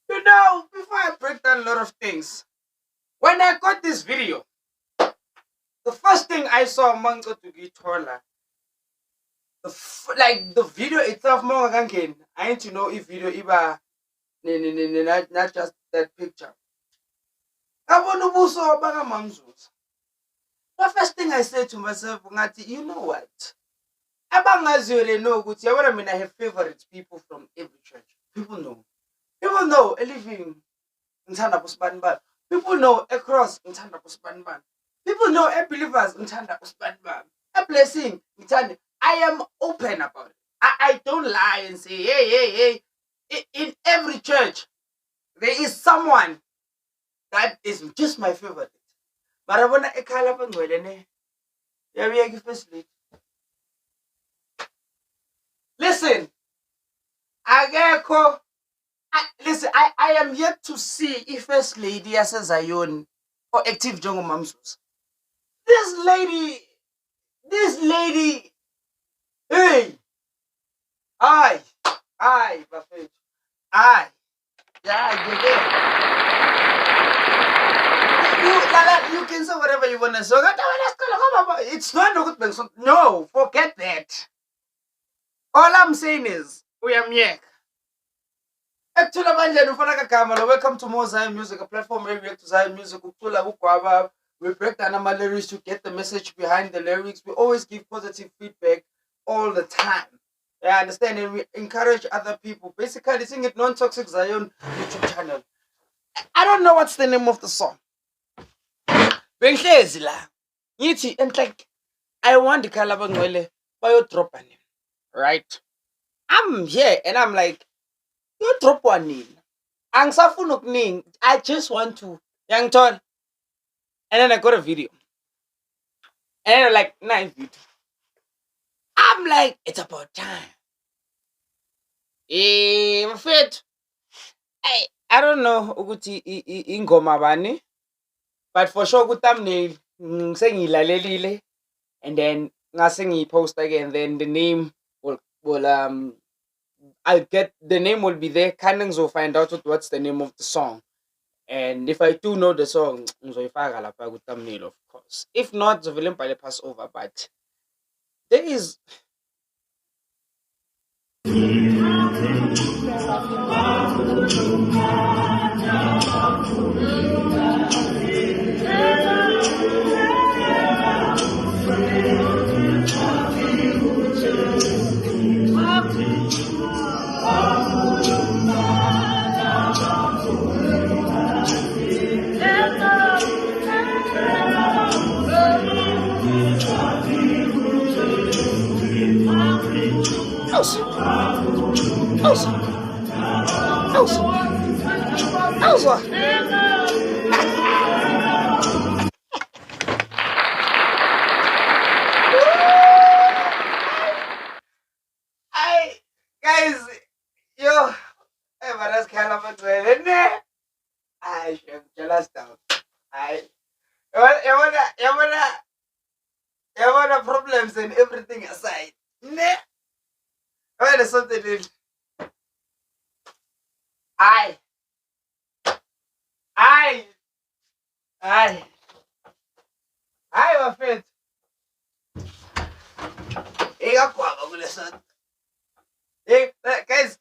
You know, before I break down a lot of things, when I got this video, the first thing I saw among the Gitola, like the video itself, I need to know if video iba not just that picture. The first thing I said to myself, you know what? I have favorite people from every church. People know. People know a living in Tanda Kuspanban. People know a cross in Tanda Kuspanban. People know a believers in Tanda Kuspanban. A blessing in Tanda. I am open about it. I don't lie and say, hey. In every church, there is someone that is just my favorite. But I want to call up and go. Listen, I am yet to see if First Lady as Zion or active Jongo Mamsus. This lady, hey, Buffett, you can say whatever you want to say. It's not a good person. No, forget that. All I'm saying is, we are Miek. Welcome to More Zion Music, a platform where we react to Zion Music. We break down our lyrics to get the message behind the lyrics. We always give positive feedback all the time. I understand, and we encourage other people. Basically, sing it Non-Toxic Zion YouTube channel. I don't know what's the name of the song. And like, I want the Kalabangwele, but you drop a name, right? I'm here and I'm like, you drop one name. I just want to young tall. And then I got a video. And I'm like, nice video. I'm like, it's about time. I'm afraid. I don't know ukuthi ingoma bani, but for sure good thumbnail sengiyilalelile, and then ngase post again, then the name will I'll get the name will be there. Kannings will find out what's the name of the song. And if I do know the song, ngizoyifaka lapha ku thumbnail, of course. If not, the villain probably pass over, but there is Elsa. Guys, yo, but that's kind of a good, isn't it? I'm jealous now. You wanna problems and everything aside. Nah. Wait, there's something in. I, my friend. Guys,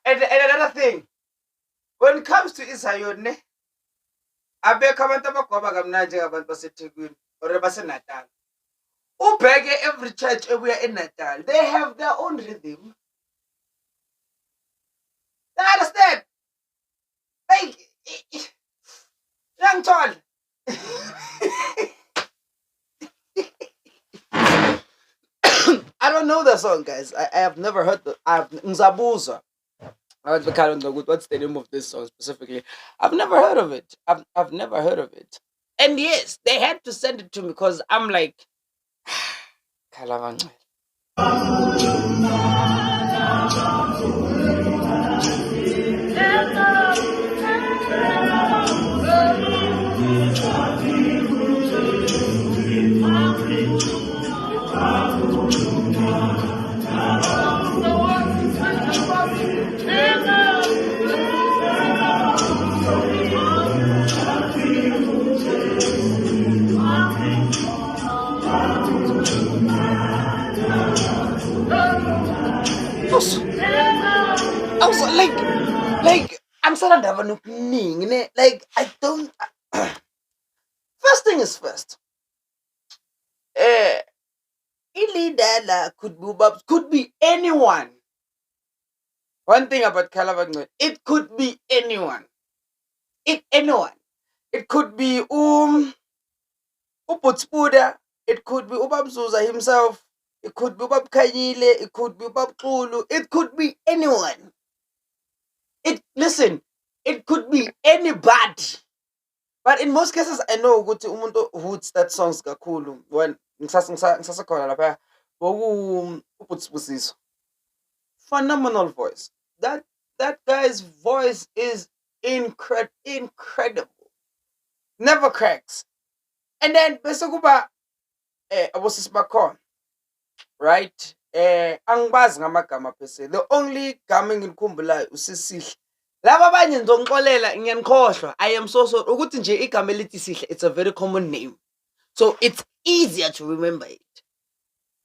and another thing, when it comes to Isayone, I bet comment about Naja about Basetigun or Basenatal. Ubege every church everywhere in Natal, they have their own rhythm. You understand? Like, young tall. I don't know the song, guys. I have never heard the Nzabuza. What's the name of this song specifically? I've never heard of it. I've never heard of it. And yes, they had to send it to me because I'm like, Kalavang. I was like, I'm sorry, like, I don't. First thing is first. Ilidala could be anyone. One thing about Calabang, it could be anyone. Anyone. It could be Uputspuda. It could be Ubabzuza himself. It could be Ubab Kayile. It could be Ubab Kulu. It could be anyone. Listen, it could be anybody. But in most cases, I know ukuthi umuntu hoots that songs kakhulu when ngisasekhona lapha Uputspusiso. Phenomenal voice. That guy's voice is incredible. Never cracks. And then bese kuba abosisibakhona, right? Angibazi ngamagama phese. The only gama engikhumbulayo uSisihle. Laba abanye ngizongixolela ngiyanikhohlwa. I am so sorry. Ukuthi nje igama elithi Sihle, it's a very common name. So it's easier to remember it.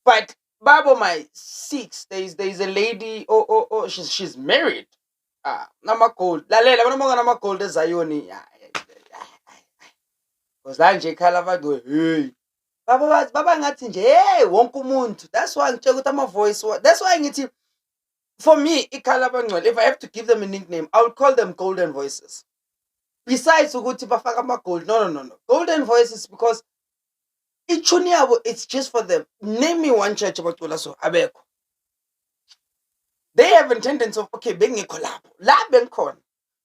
But Babo my 6, there's a lady, she's married. Nama gold. Lalela banamanga nama gold eZayoni. Because la nje khala abantu hey. Baba ngathi nje hey wonke umuntu. That's why ngitshela ukuthi ama voice. That's why ngithi for me ikhala abangcwele, if I have to give them a nickname, I would call them golden voices. Besides ukuthi bafaka ama gold. No. Golden voices because itshuni yabo, it's just for them. Name me one church abacula so abekho. They have a tendency of okay bengekho lapho. La bengikhona.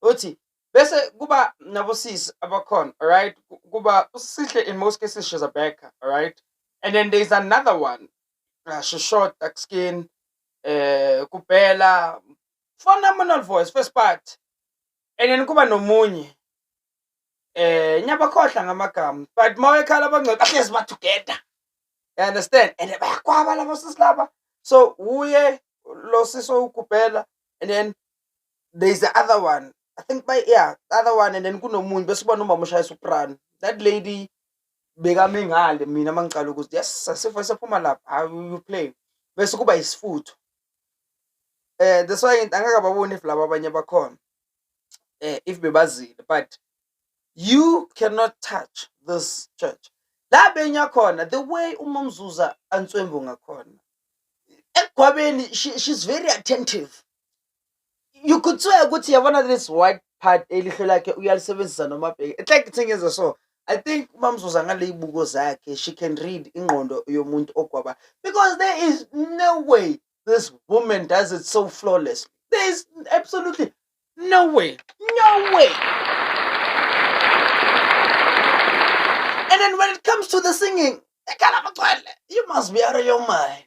Uthi bese kuba nabosisi abakhona, all right? Kuba uSihle in most cases she's a backer, all right? And then there's another one. She's short, dark skin, kupela, phenomenal voice, first part. And then kuba nomunye. Nyabakhohlwa ngamagama, but mawekhala abangcwele bahlezi ba together. You understand? And bayakwaba labo sisilaba. So uye lo siso ukupela, and then there's the other one. I think the other one, and then kunomunye bese kuba nomama ushaya soprano. That lady bekame ngale mina mangicala ukuthi yes sasifa sephuma lapha how you play. Bese kuba isifutho. That's why angakababoni if laba abanye bakhona. If bebazile, but you cannot touch this church. La benya khona, the way uMamzuza Answembu ngakhona. Egwabeni she's very attentive. You could say ukuthi yabona this white part elihle lakhe uyalisebenzisa noma bheke. It's like the thing is so. I think Mamzuza ngale ibuko zakhe she can read ingqondo yomuntu ogwaba because there is no way this woman does it so flawlessly. There is absolutely no way. No way. And then when it comes to the singing, you must be out of your mind.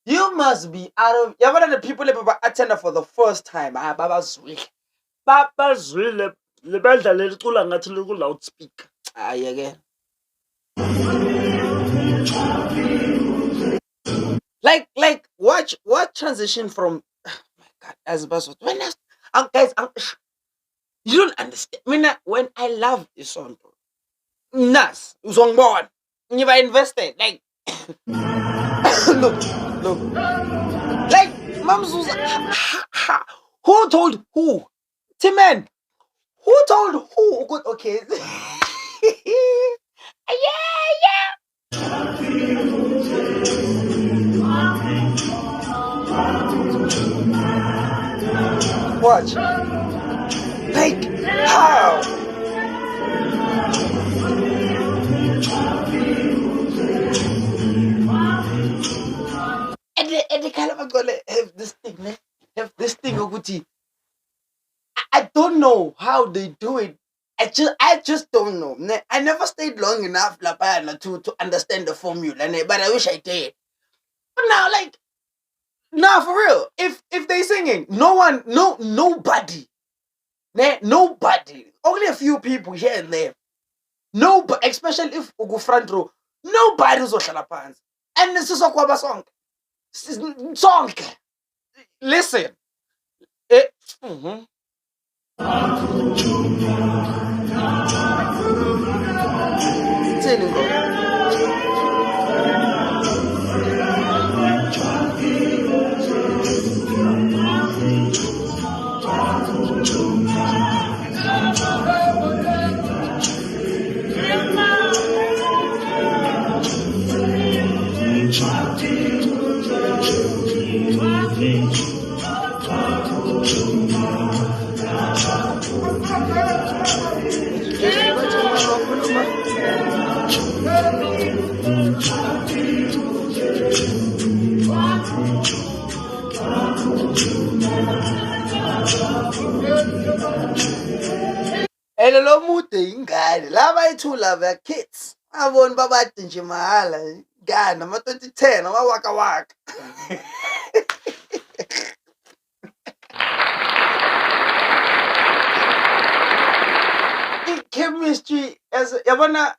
You must be out of. You're one of the people that attend for the first time. Baba Zwile. Baba Zwile. Le benda le licula ngathi liku loudspeaker. Again. Like watch transition from. Oh my God, as buzzword. Guys, you don't understand. When I love this song, Nas, uzongbona. Ngiba invested like look. Like Mamzuza, who told who? Timan, who told who? Good, okay. Yeah. Watch. Like how? And the kind of gonna have this thing, man. Have this thing, Oguti. I don't know how they do it. I just don't know. I never stayed long enough to understand the formula, but I wish I did. But now, like, nah, for real. If they singing, nobody. Only a few people here and there. Nobody, especially if Ugu front row, nobody's ohlala phansi. And this is a kwaba song. Song. Listen. And lo mude ingane laba ithula their kids abona babade nje mahala ingane ama-2010 amawaka waka. I-chemistry yabona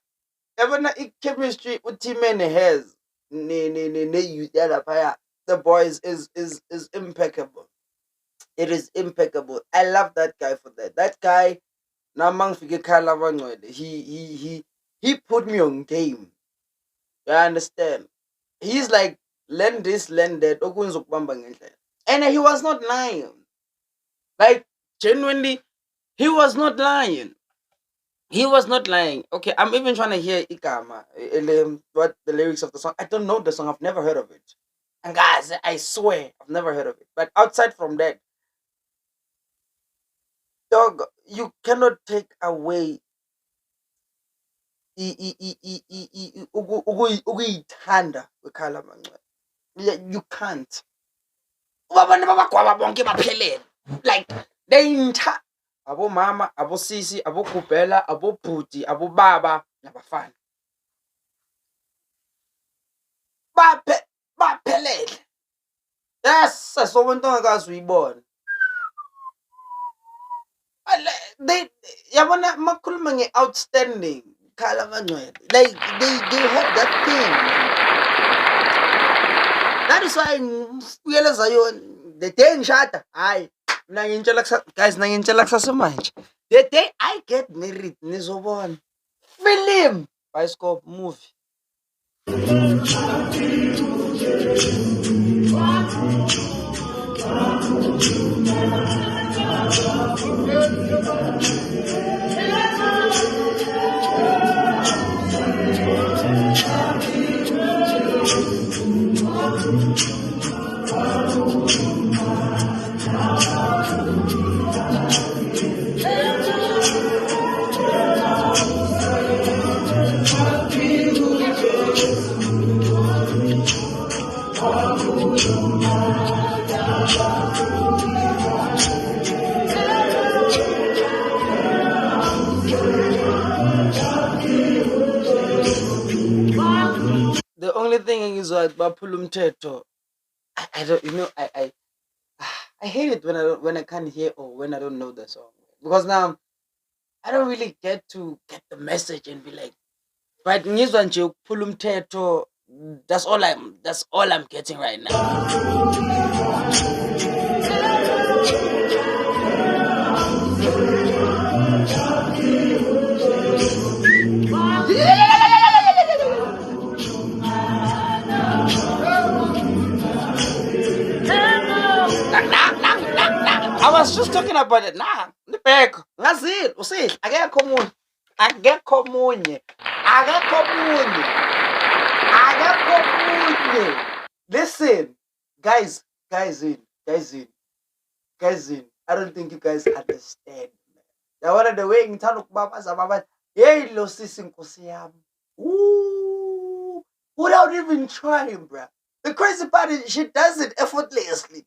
i-chemistry uTimene has ne-youth yalaphaya, the boys is impeccable. It is impeccable. I love that guy for that. That guy, namang fike ekhaya labangcwele, he put me on game. You understand? He's like, learn this, learn that. Okunye uzokubamba ngendlela. And he was not lying. Like, genuinely, he was not lying. He was not lying. Okay, I'm even trying to hear Ikama, what the lyrics of the song. I don't know the song. I've never heard of it. And guys, I swear, I've never heard of it. But outside from that, dog, you cannot take away ukuyithanda kwekhala mancane. You can't. Abantu babagwaba bonke baphelele. Like, they abomama, abosisi, abogubhela, abobhuti, abobaba, nabafana. Baphelele. Yes, asobo into ongakaze uyibone. They yabona makhuluma nge-outstanding khala mangcwele. Like, they have that thing. That is why ngiyeleza yona the day ngishada, hayi mina ngintshela guys, ngintshela kusasemanje. The day I get married nizobona. Film, bioscope, movie. The only thing is what baphula umthetho. I don't, I hate it when I can't hear or when I don't know the song, because now I don't really get to get the message and be like, but ngizwa nje ukuphula umthetho. That's all I'm getting right now. I was just talking about it. Nah, ngibheka ngazile usihle akekho omunye. Akekho omunye. Akekho omunye. Akekho omunye. Listen, guys, I don't think you guys understand. Yabona the way ngithanda ukubabaza abantu. Hey lo sisi nkosi yami. Ooh, without even trying, bruh. The crazy part is she does it effortlessly.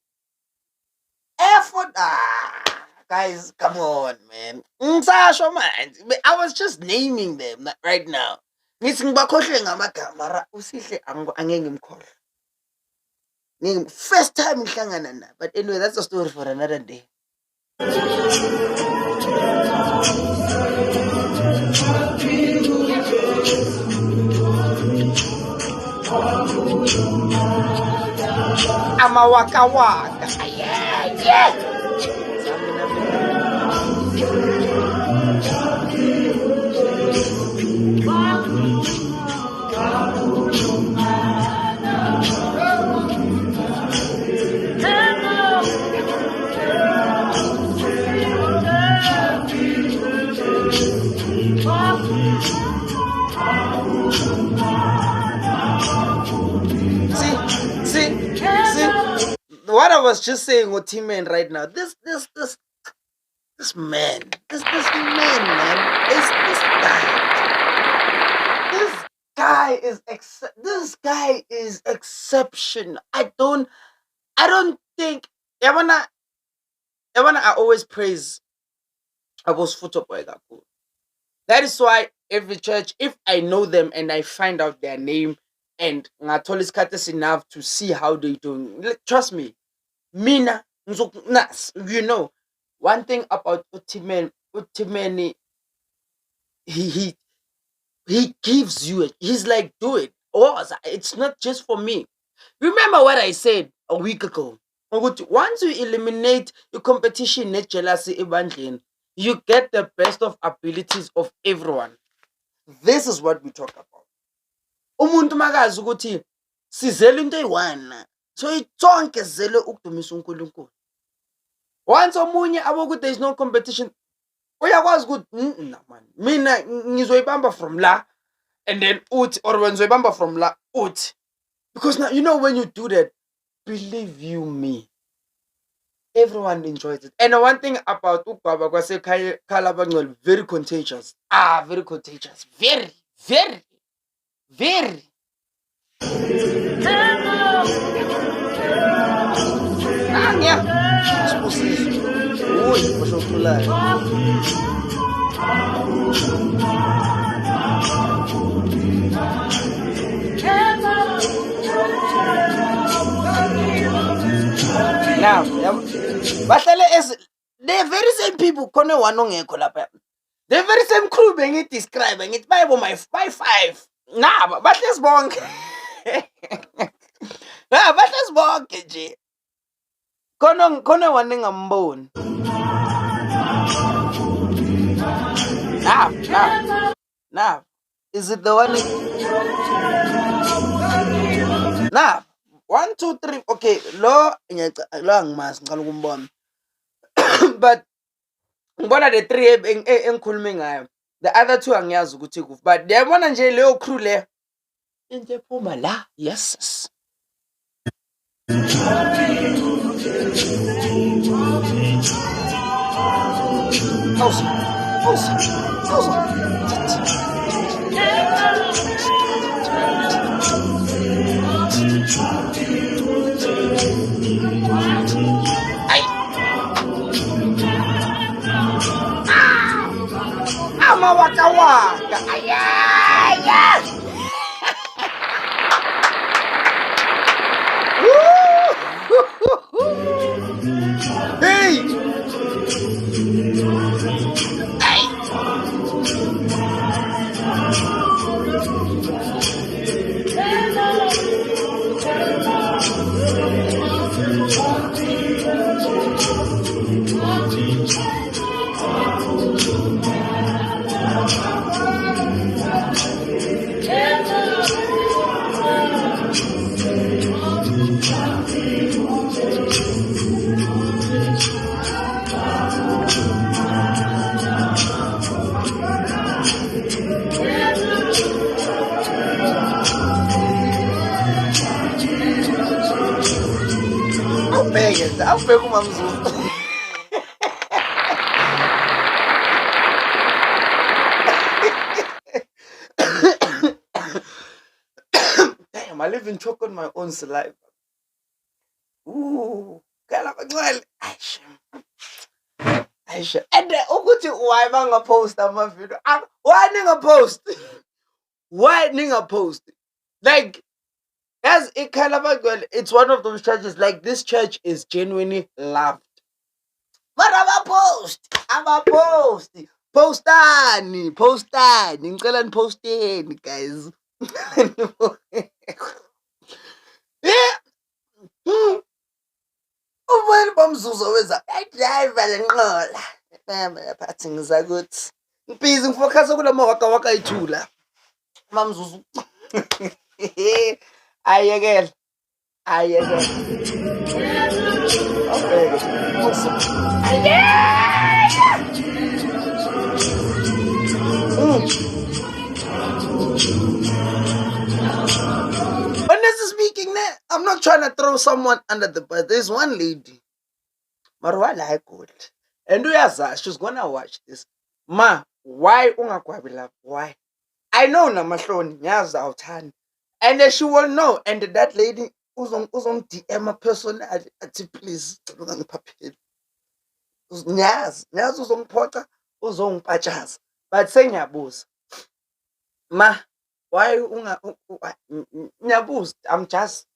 Guys, come on, man. Ngisasho manje. I was just naming them right now. Ngithi ngibakhohle ngamagama mara usihle angeke ngimkhohle. First time ngihlangana naye. But anyway, that's a story for another day. Amawaka waka. Yeah. See, what I was just saying with T-Man right now. This man, this man, man, this guy is exceptional. I don't think. Yabona, I always praise abosifutho boy kakhulu. That is why every church, if I know them and I find out their name and ngathola isikhathi enough to see how they doing, trust me, mina you know, one thing about Utimeni, he he gives you it. He's like, do it. Oh, it's not just for me. Remember what I said a week ago. Once you eliminate the competition, net jealousy, ebandleni, you get the best of abilities of everyone. This is what we talk about. Umuntu makazi ukuthi sizele into eyi-one, so itonke sizele ukudumisa uNkulunkulu. Once omunye abokuthi there is no competition, uyakwazi ukuthi man, mina ngizoyibamba from la and then uthi, or when ngizoyibamba from la uthi. Because now, you know, when you do that, believe you me, everyone enjoys it. And one thing about Ukbaba Kwase Kalabangol, very contagious. Very contagious. Very, very, very. Now, they're very same people. They're very same crew being describing it by five. Nah, but let's bonk. Nah, but let's bonk, G. Kono wanting a bone. Nah. Is it the one? Nah. 1, 2, 3. Okay, long mas but ngibona the 3 engikhuluma ngayo. The other 2 angiyazi ukuthi kuphi, but yabona nje leyo crew le into ephuma la. Yes. Waka waka. Hey. I'll pay umamZulu. Damn, I live in choke on my own saliva. Ooh, kalabangcwele. Aisha. And ukuthi why bangapost ama-video? Why ningapost? Why ningapost? Like, as it's one of those churches, like this church is genuinely loved. But I'm a post. Postani. Ngicela niposteni, guys. Yeah. Ubani bamzuza wenza driver lenqola. Yaphathi ngizakuthi. Ngibhizi ngifocus kula mawaka waka ithula. Mamzuzu. Ayekela. Okay. Awesome. Honestly speaking, I'm not trying to throw someone under the bus. There's one lady, Marwa like good, and she's gonna watch this. Ma, why ungagwabela? Why? I know namahloni ngiyazi awuthandi, and then she will know. And that lady uzong DM a person athi please ngiphaphile. ngiyazi uzongiphoxa uzongipatshaza, but sengiyabuza ma, why ngiyabuza, I'm just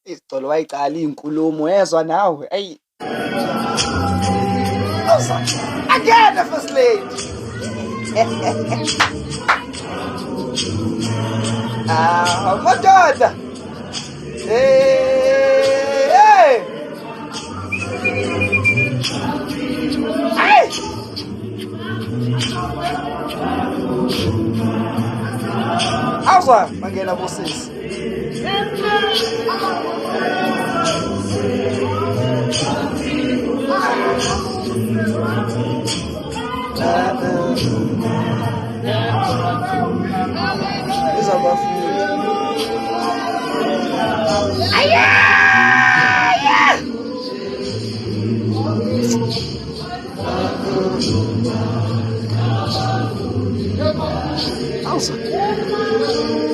izicolo wayicala iy'nkulumo yezwa nawe eyi again the first lady. Madoda hey awuzwa bangena bosisi izabafundi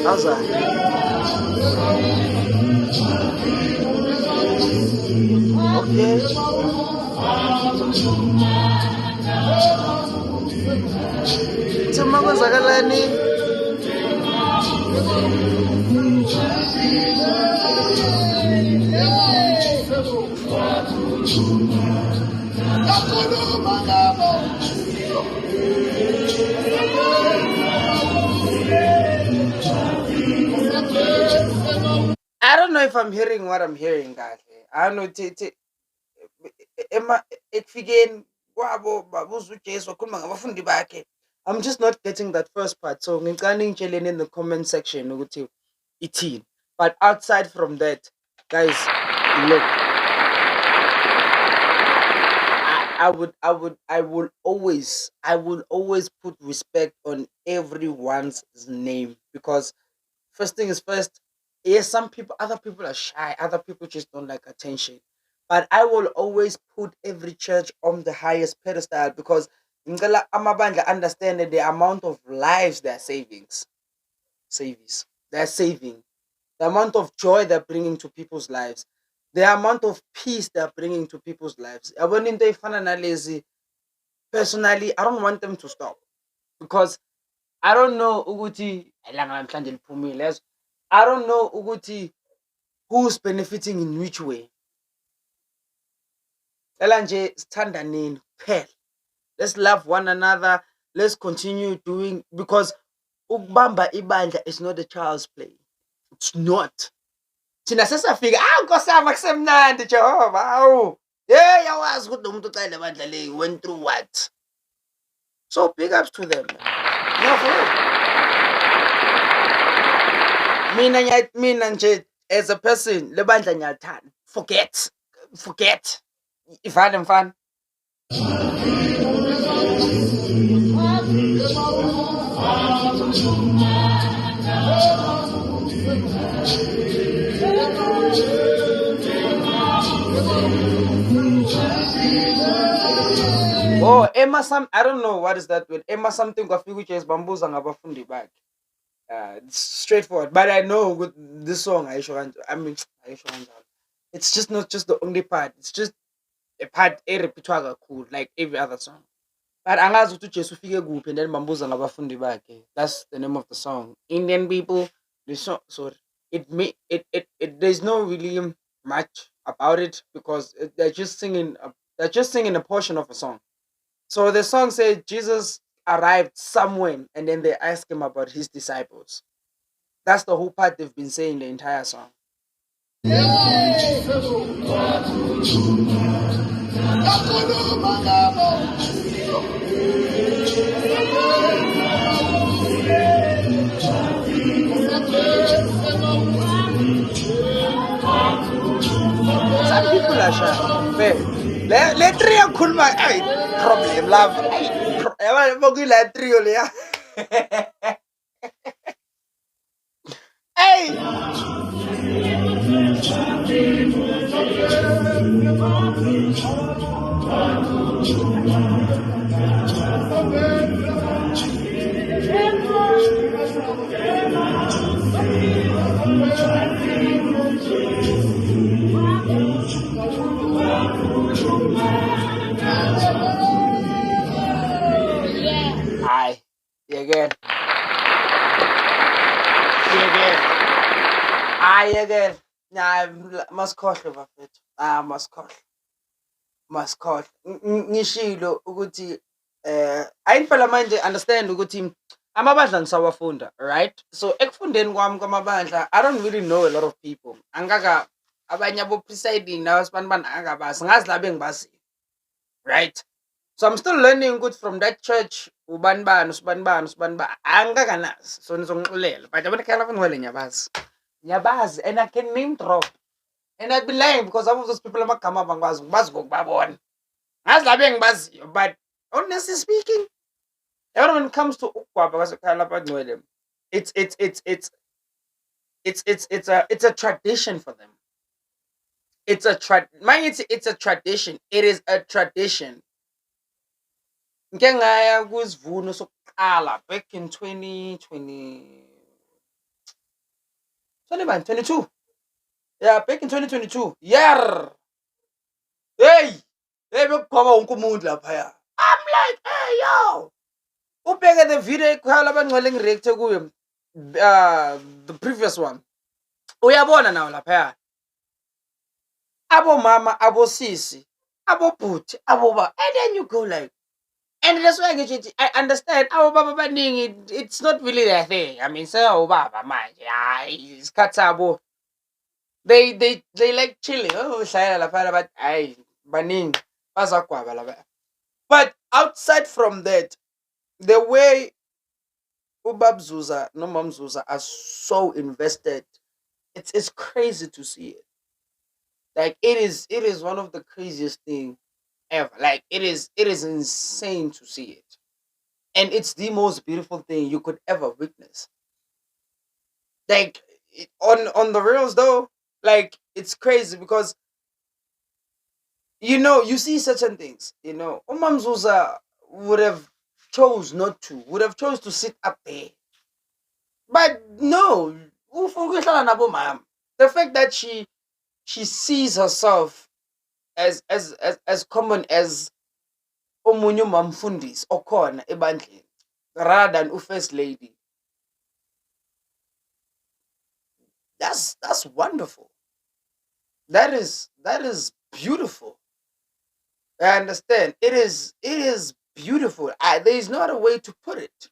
awuzwa okay thuma kwenzakalani I don't know if I'm hearing what I'm hearing kahle. I don't know ekufikeeni kwabo babuza uJesu wakhuluma ngabafundi bakhe. I'm just not getting that first part. So ngicela ningitsheleni in the comment section ukuthi ithini. But outside from that, guys, look, I will always put respect on everyone's name, because first thing is first. Yes, other people are shy, other people just don't like attention. But I will always put every church on the highest pedestal, because ngicela amabandla understand the amount of lives they're saving, the amount of joy they're bringing to people's lives, the amount of peace they're bringing to people's lives. Personally, I don't want them to stop, because I don't know ukuthi I don't know ukuthi who's benefiting in which way. Let's love one another. Let's continue doing, because ukubamba ibandla is not a child's play. It's not. Thina sesafika nkosama kusemnandi Jehova. Awu. Yeah, yawazi ukuthi umuntu ucela ibandla le went through what. So big ups to them. Mina nje as a person le bandla ngiyalithanda. Forget. Ifana mfana. Oh, Emma I don't know what is that with Emma something kwafika uJesu bambuza ngabafundi bakhe. It's straightforward, but I know with this song it's just not just the only part. It's just a part repertoire cool like every other song. But angazi ukuthi uJesu ufike kuphi and then bambuza ngabafundi bakhe. That's the name of the song. Indian people, the song, sorry, there's no really much about it, because they're just singing a portion of a song. So the song says Jesus arrived somewhere, and then they ask him about his disciples. That's the whole part they've been saying the entire song. Some people are shy. Let trio kulma problem love. Hey, trio le. Hey. Yekela. Yekela. Hayi yekela. Masikhohle bafethu. Masikhohle. Ngishilo ukuthi ayifela manje understand ukuthi amabandla ngisawafunda, right? So ekufundeni kwami kwamabandla, I don't really know a lot of people. Angaka abanye abo-presiding nabasibani angabazi, ngazi laba engibaziyo, right? So I'm still learning ukuthi from that church ubani bani usibani bani angikakanazi, so nizongixolela, but yabona ekhaya ngcwele ngiyabazi and I can name drop and I'd be lying because some of those people amagama abangibazi ngibazi ngokubabona, ngazi laba engibaziyo, but honestly speaking, when it comes to ukugwaba kwasekhaya lapha ngcwele, it's a tradition for them. It's a it's a tradition. It is a tradition. Ngike ngaya kwisivuno sokuqala back in 2022. Yeah, back in 2022. Yeah. Hey, bekugwaba wonke umuntu laphaya. I'm like, hey yo. Ubheke the video ekhaya labangcwele ngireact kuyo. The previous one. Uyabona nawo laphaya. Abomama, abosisi, abobhuti, aboba. And then you go like, and that's why I understand our baba baningi, it's not really their thing. I mean, say baba manje, it's katsabo. They like chilling. Oh, shaya la pala, but ay baningi bazakwaba la. But outside from that, the way Ubab Zuza, no Mom Zuza are so invested, it's crazy to see it. Like it is one of the craziest thing ever. Like it is insane to see it. And it's the most beautiful thing you could ever witness. Like on the reels though, like it's crazy because you see certain things. Umam Zuza would have would have chose to sit up there. But no, the fact that she sees herself as common as omunye umamfundisi okhona ebandleni rather than first lady. That's wonderful. That is beautiful. I understand. It is beautiful. There is no other way to put it.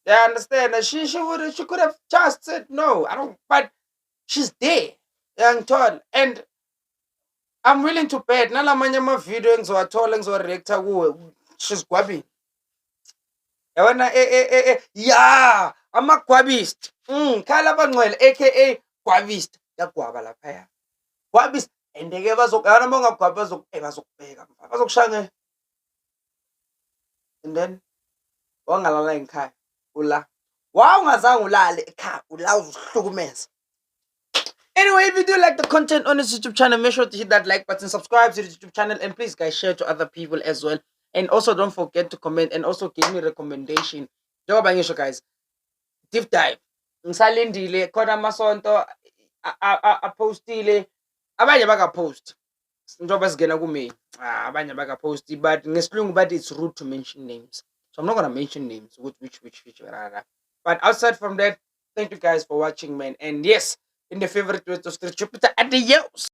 I understand that she could have just said no. I don't. But she's there, young tall, and I'm willing to bet. Nalamanye ama-video engizowathole engizowa-reacta kuwe. She's gwabbing. Yabona yeah, ama-gwabist. Khala abangcwele aka gwabist. Yagwaba laphaya. Gwabist. And-ke yabona uma ungagwabi bazokubheka bazokushaya. And then wangalala ekhaya ula. Ungazange ulale ekhaya ula uzuhlukumeza. Anyway, if you do like the content on this YouTube channel, make sure to hit that like button, subscribe to the YouTube channel, and please, guys, share to other people as well. And also, don't forget to comment and also give me a recommendation. Njengoba ngisho, guys, deep dive. Ngisalindile khona amasonto apostile. Abanye baka-post. Njengoba sigena ku-May. Abanye baka-post, but ngesilungu but it's rude to mention names. So I'm not gonna mention names, which. But outside from that, thank you guys for watching, man. And yes, in the favorite way to Street Jupiter, adios.